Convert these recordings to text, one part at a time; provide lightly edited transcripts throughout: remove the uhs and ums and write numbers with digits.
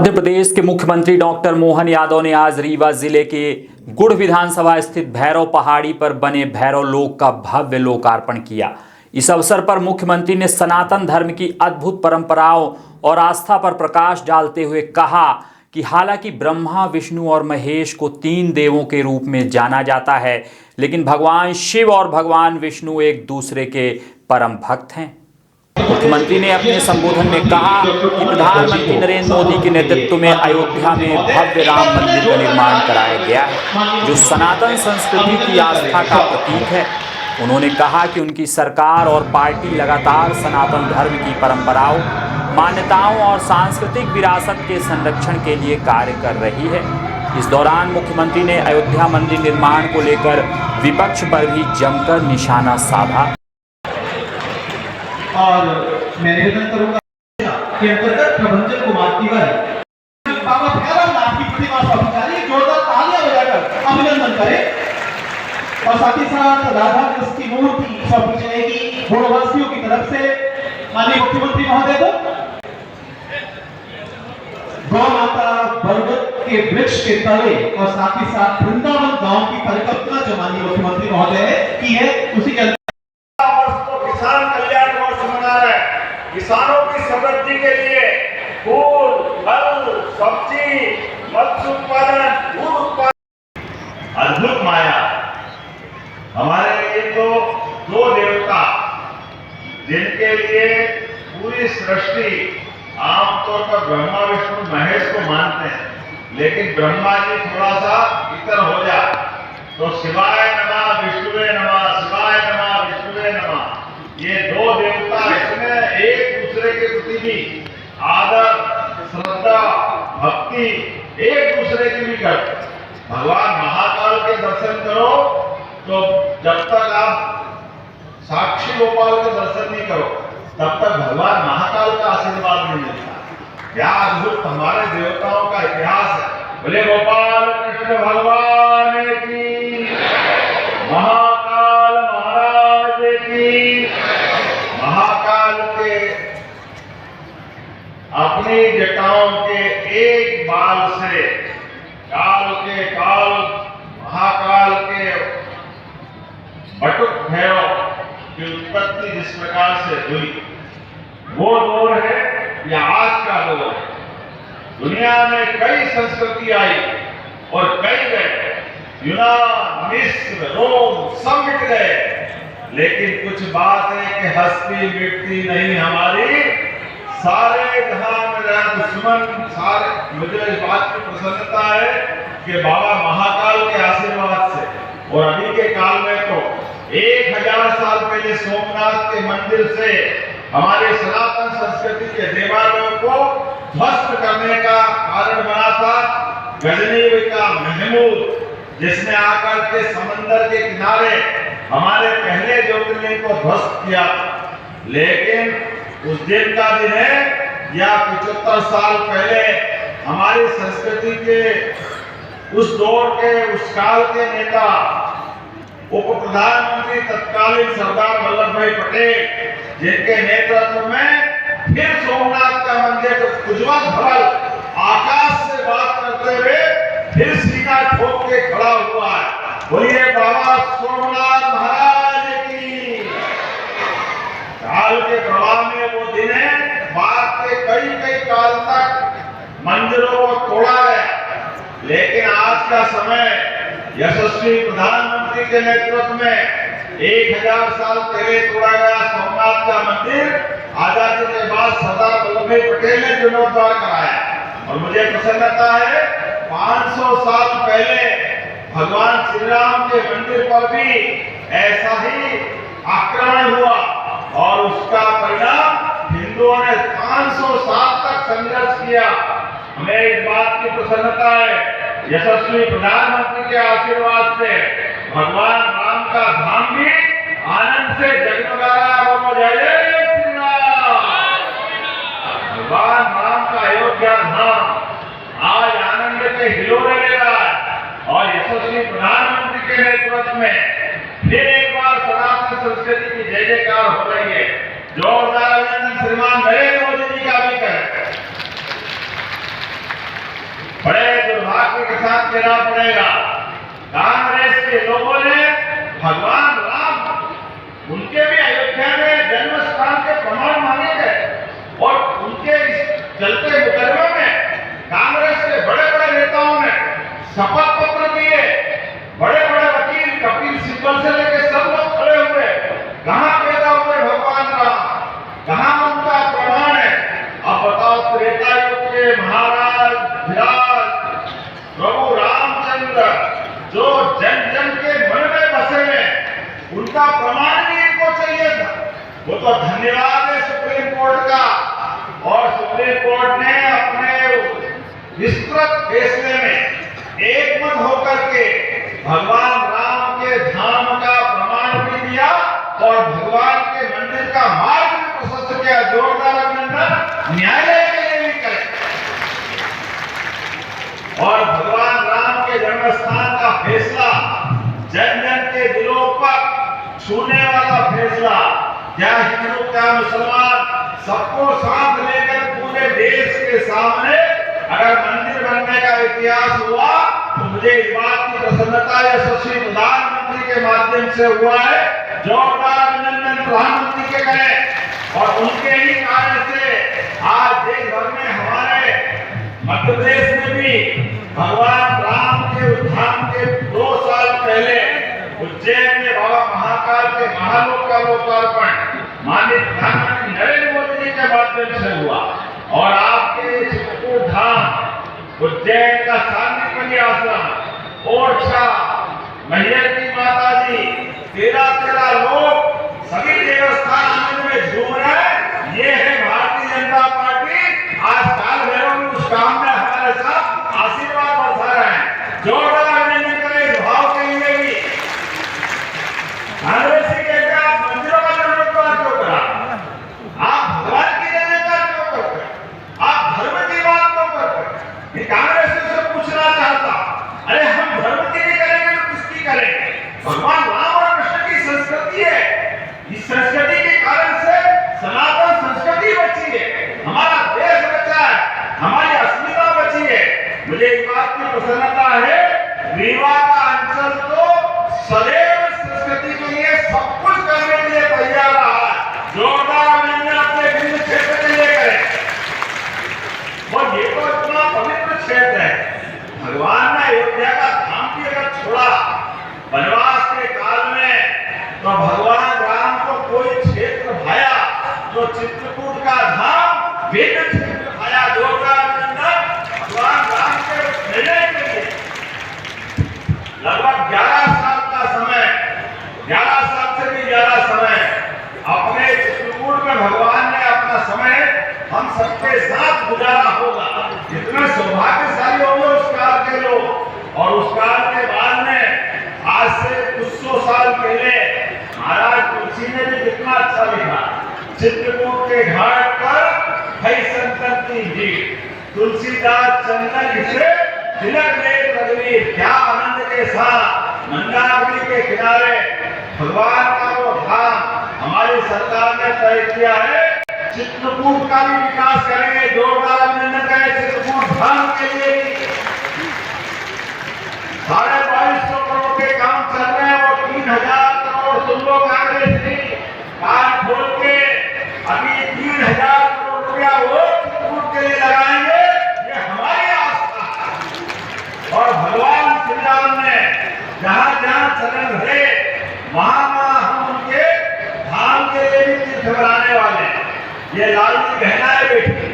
मध्य प्रदेश के मुख्यमंत्री डॉक्टर मोहन यादव ने आज रीवा जिले के गुड़ विधानसभा स्थित भैरव पहाड़ी पर बने भैरव लोक का भव्य लोकार्पण किया। इस अवसर पर मुख्यमंत्री ने सनातन धर्म की अद्भुत परंपराओं और आस्था पर प्रकाश डालते हुए कहा कि हालांकि ब्रह्मा, विष्णु और महेश को 3 देवों के रूप में जाना जाता है, लेकिन भगवान शिव और भगवान विष्णु एक दूसरे के परम भक्त हैं। मुख्यमंत्री ने अपने संबोधन में कहा कि प्रधानमंत्री नरेंद्र मोदी के नेतृत्व में अयोध्या में भव्य राम मंदिर का निर्माण कराया गया है, जो सनातन संस्कृति की आस्था का प्रतीक है। उन्होंने कहा कि उनकी सरकार और पार्टी लगातार सनातन धर्म की परंपराओं, मान्यताओं और सांस्कृतिक विरासत के संरक्षण के लिए कार्य कर रही है। इस दौरान मुख्यमंत्री ने अयोध्या मंदिर निर्माण को लेकर विपक्ष पर भी जमकर निशाना साधा। और मैं निवेदन करूंगा कि अंतर्गत प्रबंधक कुमार तिवारी बाबा भैरव नाथ की प्रतिमा स्वाभिकारी जोरदार तालियां बजाकर अभिनंदन करें। और साथ ही साथ राधा कृष्ण की मूर्ति स्वामी जाएगी गुणवासियों की तरफ से माननीय मुख्यमंत्री महोदय को। गौ माता बरगद के वृक्ष के तले और साथ ही साथ वृंदावन गांव की परिकल्पना जो माननीय मुख्यमंत्री महोदय ने की है, उसी के किसान कल्याण वर्ष मना रहे हैं। किसानों की समृद्धि के लिए फूल, फल, सब्जी, मत्स्य उत्पादन, दूध उत्पादन, अद्भुत माया। हमारे लिए तो 2 देवता जिनके लिए पूरी सृष्टि आमतौर पर ब्रह्मा, विष्णु, महेश को मानते हैं, लेकिन ब्रह्मा जी थोड़ा सा इतर हो जाए तो शिवाय नमः, विष्णुवे नमः, शिवाय नमः, विष्णुवे नमः। ये 2 देवता इसमें एक दूसरे के प्रति भी आदर, श्रद्धा, भक्ति एक दूसरे की भी करते। भगवान महाकाल के दर्शन करो तो जब तक आप साक्षी गोपाल के दर्शन नहीं करो तब तक भगवान महाकाल का आशीर्वाद नहीं मिलता। क्या अद्भुत हमारे देवताओं का इतिहास है। बोले गोपाल कृष्ण भगवान की, महाकाल महाराज की। महाकाल के अपनी जटाओं के एक बाल से काल के काल महाकाल के बटुक भैरव की उत्पत्ति जिस प्रकार से हुई, वो दौर है या आज का दौर है। दुनिया में कई संस्कृति आई और कई गए, यूनान, मिस्र, रोम सब मिट गए, लेकिन कुछ बात है कि हस्ती मिटती नहीं हमारी। सारे जहां मेरा दुश्मन सारे, मुझे इस बात की प्रसन्नता है कि बाबा महाकाल के आशीर्वाद से और अभी के काल में तो 1000 साल पहले सोमनाथ के मंदिर से हमारे सनातन संस्कृति के देवालयों को ध्वस्त करने का कारण बना था गजनीवी का महमूद, जिसने आकर के समंदर के किनारे हमारे पहले ज्योतिर्लिंग को ध्वस्त किया। लेकिन उस दिन का दिन है या 75 साल पहले हमारी संस्कृति के उस दौर के, उस काल के नेता उप प्रधानमंत्री तत्कालीन सरदार वल्लभ भाई पटेल, जिनके नेतृत्व में फिर सोमनाथ का मंदिर उज्जवल भवल आकाश से बात करते हुए फिर सीना ठोक के खड़ा हुआ है। बोलिए बाबा सोमनाथ महाराज की। काल के प्रवाह में वो दिन है, बाद के कई काल तक मंदिरों को तोड़ा गया, लेकिन आज का समय यशस्वी प्रधानमंत्री के नेतृत्व में 1000 साल पहले तोड़ा गया सोमनाथ का मंदिर आजादी के बाद सरदार वल्लभ भाई पटेल ने जीर्णोद्धार कराया। और मुझे प्रसन्नता है 500 साल पहले भगवान श्री राम के मंदिर पर भी ऐसा ही आक्रमण हुआ और उसका परिणाम हिंदुओं ने 500 साल तक संघर्ष किया। हमें इस बात की प्रसन्नता है यशस्वी प्रधानमंत्री के आशीर्वाद से भगवान राम का धाम भी आनंद से जगमगा रहा है। जय श्री राम। भगवान राम का अयोध्या धाम आज आनंद के हिलोरे ले रहा है और यशस्वी प्रधानमंत्री के नेतृत्व में फिर एक बार सनातन संस्कृति की जय जयकार हो रही है। जोरदार अभिनंदन श्रीमान नरेंद्र मोदी जी का भी करें। साथ कहना पड़ेगा, कांग्रेस के लोगों ने भगवान राम उनके भी अयोध्या में जन्म स्थान के प्रमाण मांगे गए और उनके इस चलते मुकदमे में कांग्रेस के बड़े बड़े नेताओं ने शपथ पत्र दिए, बड़े बड़े वकील कपिल सिब्बल से लेकर सब लोग खड़े हुए। कहां पैदा हुए भगवान राम, कहां उनका प्रमाण है? अब बताओ, त्रेता युग के महाराज विराट प्रभु रामचंद्र जो जन जन के मन में बसे हैं, उनका प्रमाण भी इनको चाहिए था। वो तो धन्यवाद है सुप्रीम कोर्ट का, और सुप्रीम कोर्ट ने अपने विस्तृत फैसले में एक मत होकर के भगवान राम के धाम का प्रमाण भी दिया और भगवान के मंदिर का मार्ग भी प्रशस्त किया। जोरदार अभिनंदन न्यायालय के लिए भी करें। और भगवान राम के जन्म स्थान का फैसला जन जन के दिलों पर छूने वाला फैसला, क्या हिंदू क्या मुसलमान सबको साथ लेकर पूरे देश के सामने अगर मंदिर बनने का इतिहास हुआ तो मुझे इस बात की प्रसन्नता यशस्वी प्रधानमंत्री के माध्यम से हुआ है। जोरदार अभिनंदन प्रधानमंत्री के करें। और उनके ही कार्य से आज देश भर में, हमारे मध्य प्रदेश में भी भगवान राम के उत्थान के 2 साल पहले उज्जैन में बाबा महाकाल के महालोक का लोकार्पण माननीय प्रधानमंत्री नरेंद्र मोदी जी के माध्यम से हुआ। और आपके चित्रकूट धाम, उज्जैन का सांदीपनि आश्रम, ओरछा, मैहर की माता जी, 13 लोग सभी देवस्थान आनंद में झूम रहे हैं। ये है भारतीय जनता पार्टी। आज काल भैरव में उस काम में हमारे साथ आशीर्वाद बरसा रहे हैं। जोरदार अभिनंदन करें इस भाव के लिए भी। कांग्रेसी कहते हैं आप मंदिरों का निर्माण क्यों करा, आप भगवान की जयकार क्यों करते, आप धर्म की बात क्यों करते? ये कांग्रेस से पूछना चाहता, अरे हम धर्म की नहीं करेंगे तो किसकी करेंगे? भगवान राम और कृष्ण की संस्कृति है। इस संस्कृति के कारण से सनातन संस्कृति बची है, हमारा देश बचा है, हमारी अस्मिता बची है। मुझे इस बात की प्रसन्नता है, रीवा का अंचल तो सदैव संस्कृति के लिए सब कुछ करने के लिए तैयार रहा है। जोरदार अभिनंदन अपने भिन्न क्षेत्र के लिए करें। और ये तो इतना पवित्र क्षेत्र है, भगवान ने अयोध्या का धाम भी अगर छोड़ा वनवास के काल में, तो भगवान राम को कोई क्षेत्र भाया जो चित्रकूट का धाम भिन्न क्षेत्र भाया। जोरदार अभिनंदन भगवान राम के निर्णय के लिए। लगभग 11 साल का समय, 11 साल से भी ज्यादा समय अपने चित्रकूट में भगवान ने अपना समय हम सबके साथ गुजारा होगा। इतने सौभाग्यशाली होंगे उस काल के लोग। और उस काल के बाद में आज से कुछ 100 साल पहले महाराज तुलसी ने भी कितना अच्छा लिखा, चित्रकूट के घाट पर भई संतन की भीड़, तुलसीदास चंदन से तिलक दे रघुवीर। क्या आनंद के साथ मंदाकिनी के किनारे भगवान का वो धाम हमारी सरकार ने तय किया है। चित्रकूट का भी विकास करेंगे। जोरदार अभिनंदन करें चित्रकूट धाम के लिए। 2250 करोड़ के काम चल रहे हैं और 3000 करोड़ सुन लो कांग्रेस ने कान खोल के अभी 3000 करोड़ रुपया वो चित्रकूट के लिए लगाएंगे। ये हमारी आस्था है। और भगवान श्री राम ने जहां जहां चरण रहे वहां वहां हम उनके धाम के लिए भी तीर्थ बनाने वाले हैं। ये लाल जी गहनाएं बैठी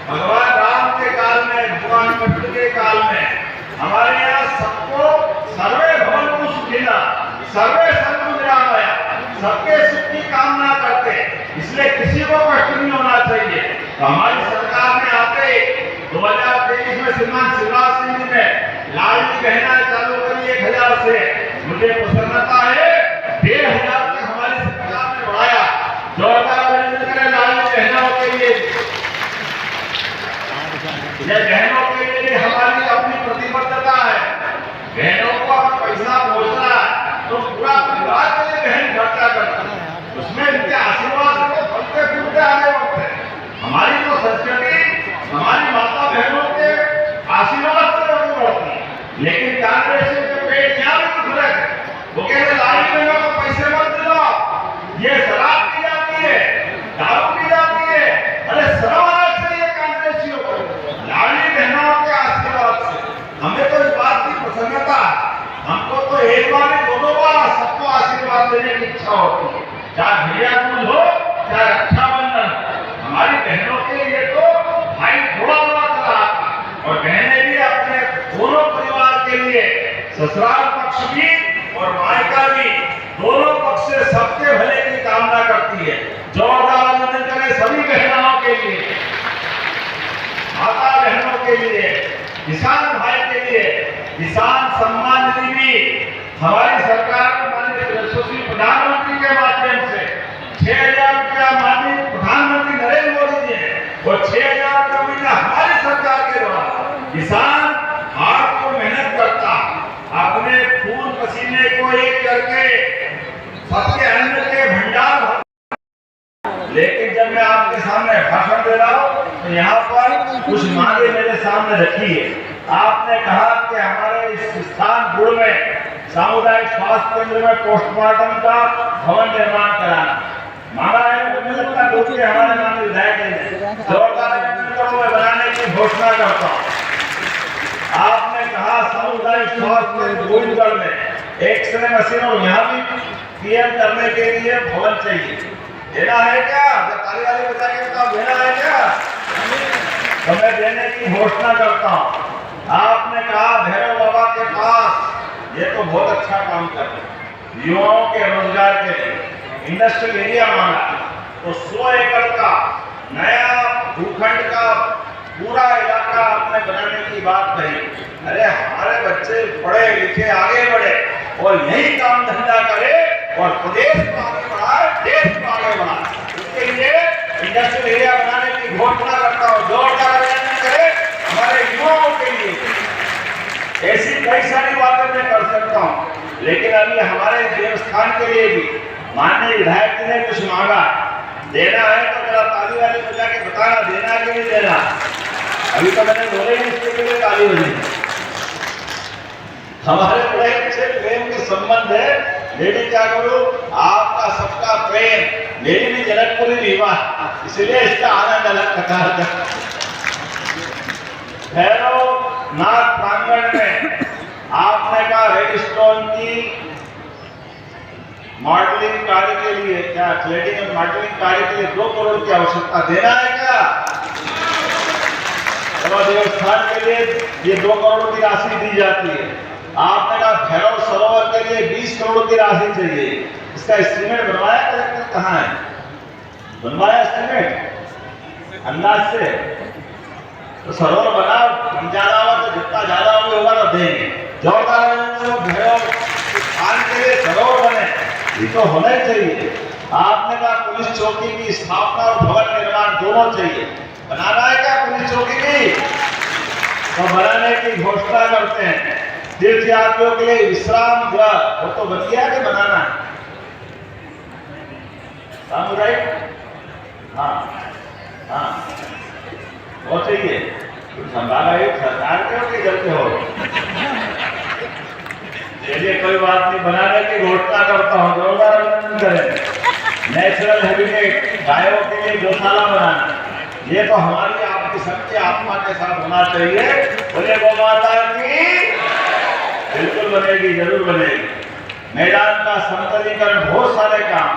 भगवान राम के काल में, भगवान कृष्ण के काल में हमारे यहाँ सबको सर्वे भवन्तु सुखिनः, सर्वे सन्तु निरामया, सबके सुख की कामना करते, इसलिए किसी को कष्ट नहीं होना चाहिए। तो हमारी सरकार ने आते 2023 में श्रीमान शिवराज सिंह जी ने लाल जी गहना चालू करी 1000 से। मुझे प्रसन्नता है 1500 तक हमारी सरकार ने बढ़ाया। जोरदार अभिनंदन करें लाल जी गहनों के लिए। ये गहनों के लिए भी हमारी अपनी प्रतिबद्धता है। गहनों को अगर पैसा पहुंचना है तो पूरा परिवार के लिए गहन खर्चा करता है, उसमें इनके आशीर्वाद से फलते फूलते आगे बढ़ते हैं। हमारी तो संस्कृति हमारी माता बहनों के आशीर्वाद से आगे बढ़ती है। लेकिन कांग्रेस के पेट यहाँ भी तो फर्क है। वो कहते लाइट में को पैसे मत दिलाओ, ये शराब पी जाती है, दारू पी जाती है। अरे शर्म आना चाहिए कांग्रेसियों को, लाडली बहनों के आशीर्वाद से। हमें तो इस बात की प्रसन्नता, हमको तो एक बार नहीं दो बार सबको आशीर्वाद देने की इच्छा होती है, चाहे भैया दूज हो चाहे रक्षाबंधन। हमारी बहनों के लिए तो भाई थोड़ा बड़ा चला और बहनें भी अपने दोनों परिवार के लिए ससुराल पक्ष भी और मायका भी दोनों पक्ष से सबके भले की कामना करती है। जोरदार अभिनंदन करें सभी बहनों के लिए, माता बहनों के लिए, किसान भाई के लिए। किसान सम्मान निधि भी हमारी सरकार माननीय यशस्वी प्रधानमंत्री के माध्यम से 6,000 रुपया माननीय प्रधानमंत्री नरेंद्र मोदी जी ने और 6,000 रुपया महीना हमारी सरकार के द्वारा किसान हाथ को मेहनत करता, अपने खून पसीने को एक करके सबके अन्न के भंडार भरता। लेकिन जब मैं आपके सामने भाषण दे रहा हूँ तो यहाँ पर कुछ मांगे मेरे सामने रखी है। आपने कहा कि हमारे इस स्थान गुड़ में सामुदायिक स्वास्थ्य केंद्र में पोस्टमार्टम का भवन निर्माण कराना मांगा है। मुझे लगता है दूसरे हमारे माननीय विधायक ने जोरदार में बनाने की घोषणा करता हूँ। आपने कहा सामुदायिक स्वास्थ्य केंद्र गोविंदगढ़ में एक्सरे मशीन और यहाँ भी पीएम करने के लिए भवन चाहिए। देना है क्या? ताली वाली बता के बताओ, देना है क्या? तो मैं देने की घोषणा करता हूँ। आपने कहा भैरव बाबा के पास, ये तो बहुत अच्छा काम कर रहे हैं युवाओं के रोजगार के लिए इंडस्ट्रियल एरिया मांगा तो 100 एकड़ का नया भूखंड का पूरा इलाका आपने बनाने की बात कही। अरे हमारे बच्चे पढ़े लिखे आगे बढ़े और यही काम धंधा करे और प्रदेश को आगे बढ़ाए, देश को आगे बढ़ाए। इसके लिए इंडस्ट्रियल एरिया बनाने की घोषणा करता हूँ। जोरदार अभिनंदन करें हमारे युवाओं के लिए। ऐसी कई सारी बातें मैं कर सकता हूँ, लेकिन अभी हमारे देवस्थान के लिए भी माननीय विधायक जी ने कुछ मांगा। देना है तो मेरा ताली वाली बजा के बताना, देना कि नहीं देना। अभी तो मैंने बोले ही इसके लिए ताली बजी। हमारे बड़े अच्छे प्रेम के संबंध है, लेकिन क्या करूं, आपका सबका प्रेम मेरी भी जनकपुरी रीवा, इसलिए इसका आनंद अलग प्रकार का। भैरवनाथ प्रांगण में आपने कहा रेड स्टोन की मॉडलिंग कार्य के लिए, क्या क्लेडिंग और मॉडलिंग कार्य के लिए 2 करोड़ की आवश्यकता। देना है क्या? देवस्थान के लिए ये 2 करोड़ की राशि दी जाती है। आपने कहा भैरव सरोवर के लिए 20 करोड़ की राशि चाहिए। इसका एस्टीमेट बनवाया कलेक्टर कहाँ है? बनवाया एस्टीमेट अंदाज से तो सरोवर बना ज्यादा हुआ तो जितना ज्यादा होगा तो देंगे। जोरदार भैरव स्थान के लिए सरोवर बने, ये तो होना ही चाहिए। आपने कहा पुलिस चौकी की स्थापना और भवन निर्माण दोनों चाहिए। बनाना है क्या पुलिस चौकी की? तो बनाने की घोषणा करते हैं। तीर्थयात्रियों के लिए विश्राम गृह, वो तो बतिया के बनाना है। सामुदायिक, हाँ वो चाहिए। संभाला एक सरकार के जलते हो, चलिए कोई बात नहीं, बनाने की घोषणा करता हूँ। जोरदार अभिनंदन करें। नेचुरल हैबिटेट, गायों के लिए गौशाला बनाना, ये तो हमारी आपकी सबकी आत्मा के साथ होना चाहिए। बोले गौ माता की, बिल्कुल बनेगी, जरूर बनेगी। मैदान का समतलीकरण, बहुत सारे काम,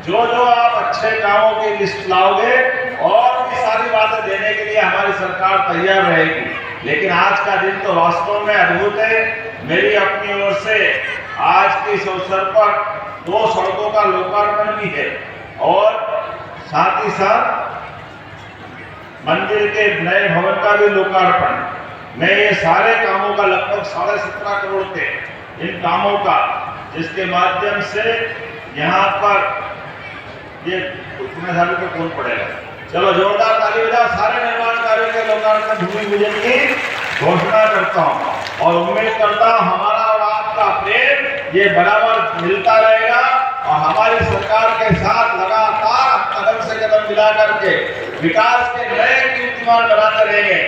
जो आप अच्छे कामों की लिस्ट लाओगे और भी सारी बातें देने के लिए हमारी सरकार तैयार रहेगी। लेकिन आज का दिन तो वास्तव में अद्भुत है। मेरी अपनी ओर से आज के इस अवसर पर 2 सड़कों का लोकार्पण भी है और साथ ही साथ मंदिर के नए भवन का भी लोकार्पण। मैं ये सारे कामों का लगभग 17.5 करोड़ के इन कामों का, जिसके माध्यम से यहाँ पर ये इतने सालों को कौन पड़ेगा। चलो जोरदार ताली बजाओ। सारे निर्माण कार्यों के लोकार्पण भूमि पूजन की घोषणा करता हूँ और उम्मीद करता हूँ हमारा और आपका प्रेम ये बराबर मिलता रहेगा और हमारी सरकार के साथ लगातार कदम से कदम मिला करके विकास के नए कीर्तिमान बनाते रहेंगे।